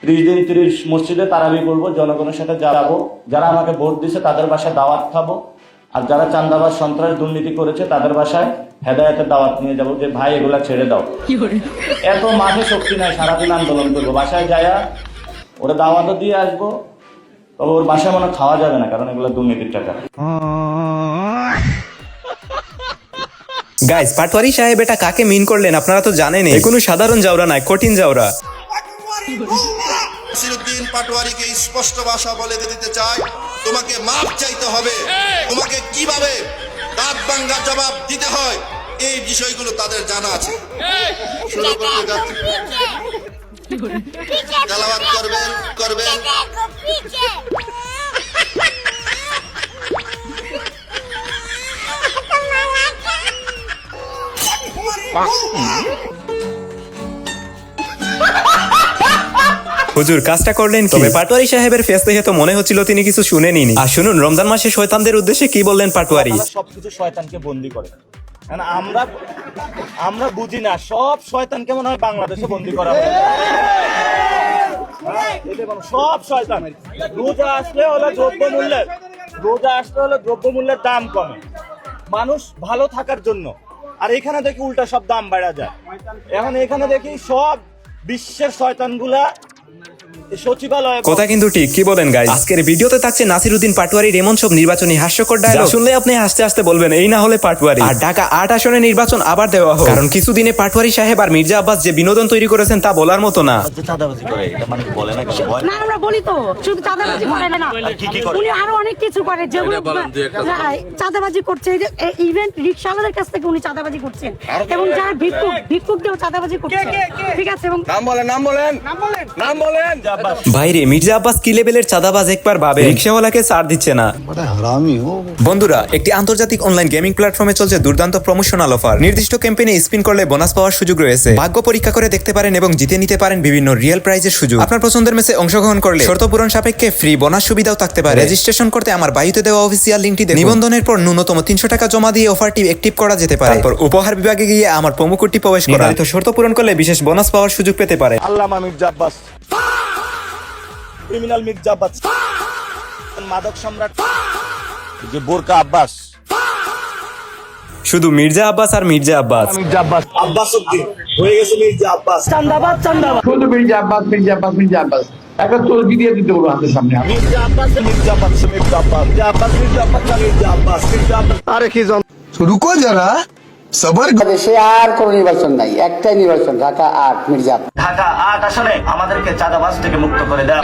30 দিন 30 মসজিদে তারাবি করবো, জনগণের সাথে যাবো, যারা আমাকে ভোট দিছে তাদের বাসায় দাওয়াত খাবো, আর যারা চাঁদাবাজ সন্ত্রাস দুর্নীতি করেছে তাদের বাসায় হেদায়েতের দাওয়াত নিয়ে যাবো যে ভাই এগুলা ছেড়ে দাও। এত মাঠে শক্তি নাই, সারাদিন আন্দোলন করবো, বাসায় যায়া ওরা দাওয়াতও দিয়ে আসবো, তবে ওর বাসায় মনে খাওয়া যাবে না, কারণ এগুলো দুর্নীতির টাকা। গাইস, পাটোয়ারি সাহেব এটা কাকে মিন করলেন আপনারা তো জানেনই, কোনো সাধারণ জাউরা নয়, কঠিন জাউরা। নাসিরউদ্দিন পাটোয়ারিকে স্পষ্ট ভাষা বলে দিতে চাই, তোমাকে মাপ চাইতে হবে, তোমাকে কিভাবে দাঁত ভাঙা জবাব দিতে হয় এই বিষয়গুলো তাদের জানা আছে। শুরু করতে যাচ্ছি, তেলাওয়াত করবেন হুজুর কাজটা করলেন কি? তবে পাটোয়ারি সাহেবের ফেস দেখে তো মনে হচ্ছিল তিনি কিছু শুনেনি। আর শুনুন, রমজান মাসে শয়তানদের উদ্দেশ্যে কি বললেন পাটোয়ারি। সবকিছু শয়তানকে বন্দী করে, কারণ আমরা বুঝি না সব শয়তানকে মনে হয় বাংলাদেশে বন্দী করা হয়। সব শয়তান রোজা আসলে হলো দ্রব্যমূল্যের দাম কমে, মানুষ ভালো থাকার জন্য, আর এখানে দেখি উল্টা সব দাম বাড়া যায়। এখন এখানে দেখি সব বিশ্বের শয়তানগুলা সচিবালয়। কথা কিন্তু ঠিক, কি বলেন গাইস? আজকের ভিডিওতে থাকছে নাসিরউদ্দিন পাটোয়ারির এমন সব নির্বাচনী হাস্যকর ডায়লগ, শুনলে আপনি হাসতে হাসতে বলবেন এই না হলে পাটোয়ারি। আর ঢাকা 8 আসনে নির্বাচন আবার দেওয়া হোক, কারণ কিছুদিনে পাটোয়ারি সাহেব আর মির্জা আব্বাস যে বিনোদন তৈরি করেছেন তা বলার মতো না। চাঁদাবাজি করে এটা মানে বলে না, না আমরা বলি তো শুধু চাঁদাবাজি করে না, উনি আরো অনেক কিছু করে, যেগুলো চাঁদাবাজি করছে। এই যে ইভেন্ট রিকশাওয়ালাদের কাছ থেকে উনি চাঁদাবাজি করছেন, এবং যারা ভিক্ষুকদেরও চাঁদাবাজি করছে, ঠিক আছে? এবং নাম বলেন ভাইরে, মির্জা আব্বাস কি লেভেলের চাঁদাবাজ একবার ভাবে, রিকশাওয়ালাকে ছাড় দিচ্ছে না। বন্ধুরা, একটি আন্তর্জাতিক অনলাইন গেমিং প্ল্যাটফর্মে চলছে দুর্দান্ত প্রমোশনাল অফার। নির্দিষ্ট ক্যাম্পেইনে স্পিন করলে বোনাস পাওয়ার সুযোগ রয়েছে। ভাগ্য পরীক্ষা করে দেখতে পারেন এবং জিতে নিতে পারেন বিভিন্ন রিয়েল প্রাইজের সুযোগ। আপনার পছন্দের ম্যাচে অংশগ্রহণ করলে শর্ত পূরণ সাপেক্ষে ফ্রি বোনাস সুবিধাও থাকতে পারে। রেজিস্ট্রেশন করতে আমার বায়ুতে দেওয়া অফিসিয়াল লিংকটি দেখুন। নিবন্ধনের পর ন্যূনতম 300 টাকা জমা দিয়ে অফারটি অ্যাক্টিভ করা যেতে পারে। তারপর উপহার বিভাগে গিয়ে আমার প্রোমো কোডটি প্রবেশ করা, নির্ধারিত শর্ত পূরণ করলে বিশেষ বোনাস পাওয়ার সুযোগ পেতে পারে। আল্লামা মির্জা আব্বাস, ক্রিমিনাল মির্জা আব্বাস, মাদক সম্রাট যে বোরকা আব্বাস, শুধু মির্জা আব্বাস আর মির্জা আব্বাস। আব্বাসউদ্দিন হয়ে গেছে মির্জা আব্বাস। চাঁদাবাজ শুধু মির্জা আব্বাস একটা চলকি দিয়ে দিতে বলবো হাতের সামনে। আরে কি রুকো যারা, সবার দেশে আর কোন নির্বাচন নাই, একটাই নির্বাচন, ঢাকা 8 মির্জা। ঢাকা 8 আসলে আমাদেরকে চাঁদাবাজ থেকে মুক্ত করে দেয়।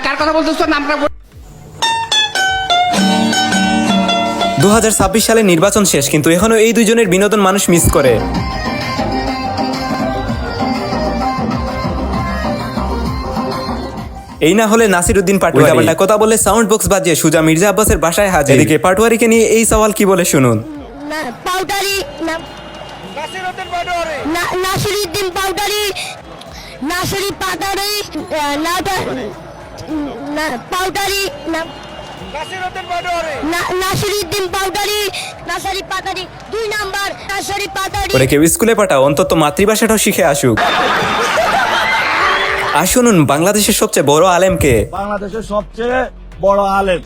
কার কথা বলতেছ? নামটা 2026 সালে নির্বাচন শেষ, কিন্তু এখনো এই দুইজনের বিনোদন মানুষ মিস করে। এই না হলে নাসিরউদ্দিন পাটোয়ারি কথা বলে সাউন্ড বক্স বাজিয়ে সুজা মির্জা আব্বাসের বাসায় হাজির। এদিকে পাটোয়ারিকে নিয়ে এই সওয়াল কি বলে শুনুন। নাসিরউদ্দিন পাটোয়ারি দুই নাম্বার নাসিরি পাটোয়ারি। ওরে কেউ স্কুলে পাঠাও, অন্তত মাতৃভাষাটাও শিখে আসুক। আর শুনুন, বাংলাদেশের সবচেয়ে বড় আলেমকে। বাংলাদেশের সবচেয়ে বড় আলেম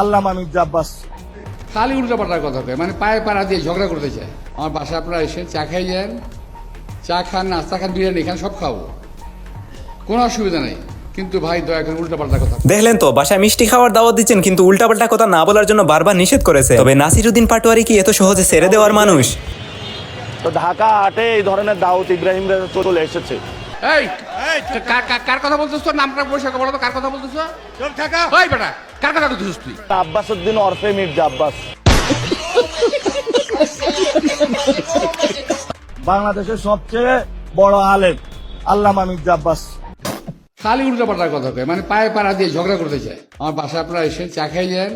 আল্লামা মির্জা আব্বাস। খালি উল্টাপাল্টার কথা কয়, মানে পায়ে পাড়া দিয়ে ঝগড়া করতে চায়। আমার বাসায় আপনারা এসে চা খাই যান, চা খান, নাস্তা খান, বিরিয়ানি খান, সব খাবো, কোনো অসুবিধা নেই। কিন্তু ভাই দয়া করে উল্টাপাল্টা কথা। দেখলেন তো, বাসায় মিষ্টি খাওয়ার দাওয়াত দিচ্ছেন কিন্তু উল্টাপাল্টা কথা না বলার জন্য বারবার নিষেধ করেছে। তবে নাসিরউদ্দিন পাটোয়ারি কি এত সহজে ছেড়ে দেওয়ার মানুষ? তো ঢাকা 8-এ এই ধরনের দাউদ ইব্রাহিম চলে এসেছে। এই কার কথা বলতেছ? নামটা পরিষ্কার বলো তো, কার কথা বলতেছ? ওই বেটা, কার কথা বলতেছিস তুই? আব্বাসউদ্দিন ওরফে মির্জা আব্বাস। বাংলাদেশের সবচেয়ে বড় আলেম আল্লামা মির্জা আব্বাস। খালি উল্টাপাল্টার কথা কয়, মানে পায়ে পাড়া দিয়ে ঝগড়া করতে চায়। আমার বাসায় আপনারা এসে চা খাই যান,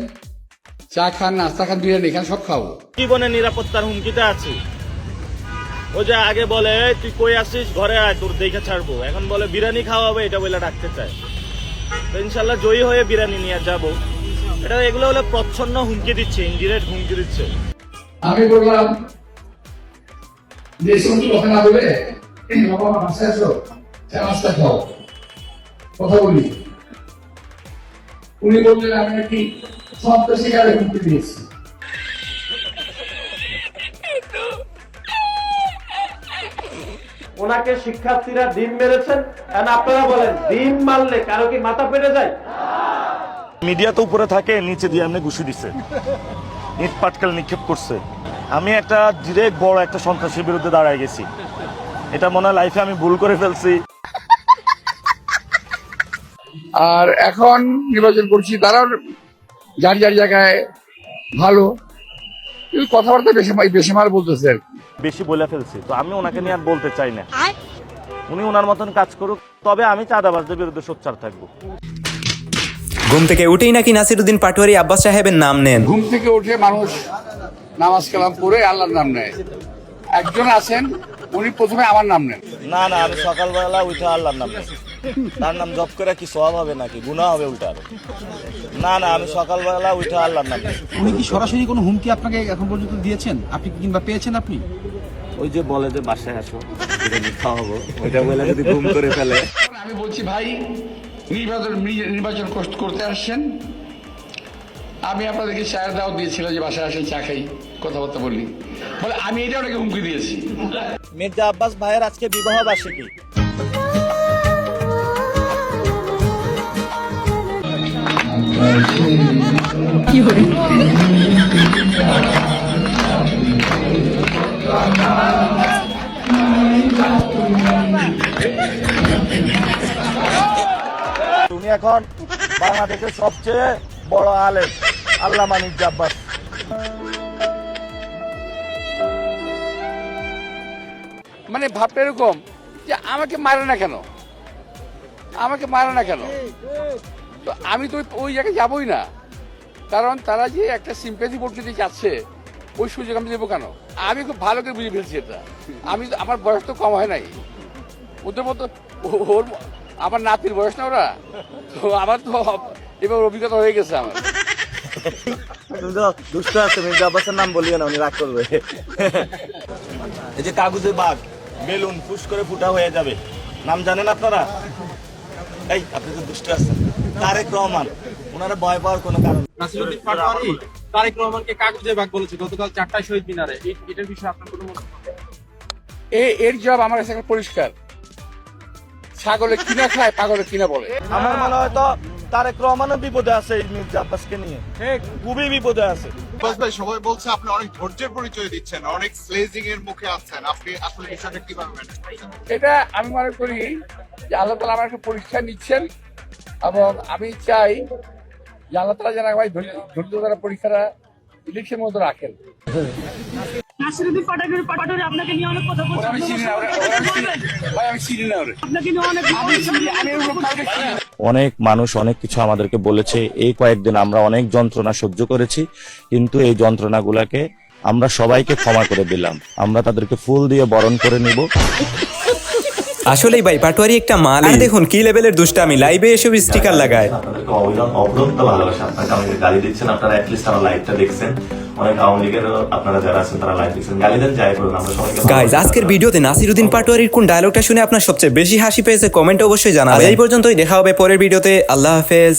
চা খান, নাস্তা খান, বিরিয়ানি খান, সব খাবো। জীবনের নিরাপত্তার হুমকিতে আছি। ও যে আগে বলে তুই কই আসিস, ঘরে আয়, তোর দেখে ছাড়বো, এখন বলে বিরিয়ানি খাওয়াবে, এটা বলে ডাকতে চায়। তো ইনশাল্লাহ জয়ী হয়ে বিরিয়ানি নিয়ে যাবো। এগুলো হলে প্রচ্ছন্ন হুমকি দিচ্ছে, ইনডিরেক্ট হুমকি দিচ্ছে। আমি বললাম যে সমস্ত কথা না বলে বাবা আমার বাসায় আসো, চা নাস্তা খাও। কথা বলি। উনি বললেন আমি নাকি সন্ত্রাসী কাজে হুমকি দিয়েছি। ওনাকে শিক্ষার্থীরা ডিম মেরেছেন, আর আপনারা বলেন ডিম মারলে কারো কি মাথা ফেটে যায়? মিডিয়া তো উপরে থাকে, নিচে দিয়ে এমনি ঘুষি দিছে, ইট পাটকেল নিক্ষেপ করছে। আমি একটা ডিরেক্ট বড় একটা সন্ত্রাসীর বিরুদ্ধে দাঁড়ায় গেছি। এটা মনে হয় লাইফে আমি ভুল করে ফেলছি। আর এখন নির্বাচন করছি, তারাও যার যার জায়গায় ভালো, কিন্তু কথাবার্তা বেশিমাল বলতেছে আর কি। বেশি বলে ফেলছি, তো আমি ওনাকে নিয়ে আর বলতে চাই না। উনি ওনার মতন কাজ করুক, তবে আমি চাঁদাবাজদের বিরুদ্ধে সোচ্চার থাকবো। ঘুম থেকে উঠেই নাকি নাসিরউদ্দিন পাটোয়ারি আব্বাস সাহেবের নাম নেন। ঘুম থেকে উঠে মানুষ নামাজ কালাম পড়ে আল্লাহর নাম নেয়। একজন আছেন উনি প্রথমে আমার নাম নেন। না না, আমি সকালবেলা উঠে আল্লাহর নাম নেই। তার নাম জপ করে কি সওয়াব হবে নাকি গুনাহ হবে উল্টা? না না, আমি সকালবেলা উঠে আল্লাহর নাম নেই। উনি কি সরাসরি কোনো হুমকি আপনাকে এখন পর্যন্ত দিয়েছেন, আপনি কিংবা পেয়েছেন আপনি? ওই যে বলে যে বাসায় আসো, এটা মিথ্যা হবো, ওইটা বলে যদি ঘুম করে ফেলে। আমি বলছি ভাই, নির্বাচন করতে আসছেন, আমি আপনাদেরকে চায়ের দাওয়াত দিয়েছিলাম যে বাসায় আসেন চা খাই, কথাবার্তা বললি, বলে আমি এটা ওনাকে হুমকি দিয়েছি। মির্জা আব্বাস ভাইয়ের আজকে বিবাহ বার্ষিকী। তুমি এখন বাংলাদেশের সবচেয়ে বড় আলেম আল্লামা মির্জা আব্বাস। মানে ভাবটা এরকম যে আমাকে মারে না কেন, আমাকে মারে না কেন, তো আমি তো ওই জায়গায় যাবোই না। কারণ তারা যে একটা সিম্প্যাথি ভোট যদি যাচ্ছে, ওই সুযোগ আমি দেবো কেন? আমি খুব ভালো করে বুঝে ফেলছি এটা। আমি তো, আমার বয়স তো কম হয় নাই, ওদের মতো ওর আমার নাতির বয়স না ওরা, তো আমার তো এবার অভিজ্ঞতা হয়ে গেছে আমার। তুমি তো দুষ্ট আছে, মির্জা আব্বাসের নাম বলিও না, উনি রাগ করবে। এই যে কাগজের বাঘ, বেলুন ফুস করে ফুটা হয়ে যাবে, নাম জানেন আপনারা? এই আপনি তো দুষ্ট আছেন। তারেক রহমান, ওনারা ভয় পাওয়ার কোনো কারণ নেই। নাসিরউদ্দিন পাটোয়ারি তারেক রহমানকে কাগজের বাঘ বলেছে গতকাল 4টায় শহীদ মিনারে। এটার বিষয়ে আপনার কোনো মন্তব্য? এর জবাব আমার কাছে একটা পরিষ্কার, ছাগলে কিনা খায়, পাগলে কিনা বলে। আমার মনে হয় তো তারেক রহমানও বিপদে আছে এই মির্জা আব্বাসকে নিয়ে, খুবই বিপদে আছে। ভাই সবাই বলছে আপনি অনেক ধৈর্যের পরিচয় দিচ্ছেন, অনেক স্লেজিং এর মুখে আছেন, আপনি আসলে বিষয়টা কিভাবে ম্যানেজ করছেন? এটা আমি মনে করি যে আল্লাহ তাআলা আমার একটা পরীক্ষা নিচ্ছেন, এবং আমি চাই যে আল্লাহ তাআলা যেন আমার ধৈর্য দ্বারা পরীক্ষাটা ইলেকশনের মতো রাখেন। নাসিরউদ্দিন পাটোয়ারি আপনাকে নিয়ে অনেক কথা বলছে। আমি চিনি না ভাই, আমি চিনি না ওরে। আপনাকে নিয়ে অনেক আমি ওরকম কাউকে চিনি না। অনেক মানুষ অনেক কিছু আমাদেরকে বলেছে। এই কয়েকদিন আমরা অনেক যন্ত্রণা সহ্য করেছি, কিন্তু এই যন্ত্রণাগুলোকে আমরা সবাইকে ক্ষমা করে দিলাম। আমরা তাদেরকে ফুল দিয়ে বরণ করে নিব। আসলেই ভাই পাটোয়ারি একটা মাল। আর দেখুন কি লেভেলের দুষ্টামি, লাইভে এসব স্টিকার লাগায়। আপনাদেরকে অবিরত ভালোবাসা। আপনাকে আমাকে গালি দিচ্ছেন, আপনারা অ্যাটলিস্ট আমার লাইভটা দেখছেন। অনেক আওয়ামী লীগের আপনারা যারা আছেন তারা লাইভ দেখছেন, গালি দেন যাই করুন, আমরা সবাইকে। গাইজ, আজকের ভিডিওতে নাসিরউদ্দিন পাটোয়ারির কোন ডায়লগটা শুনে আপনার সবচেয়ে বেশি হাসি পেয়েছে কমেন্টে অবশ্যই জানাবেন। এই পর্যন্তই, দেখা হবে পরের ভিডিওতে। আল্লাহ হাফেজ।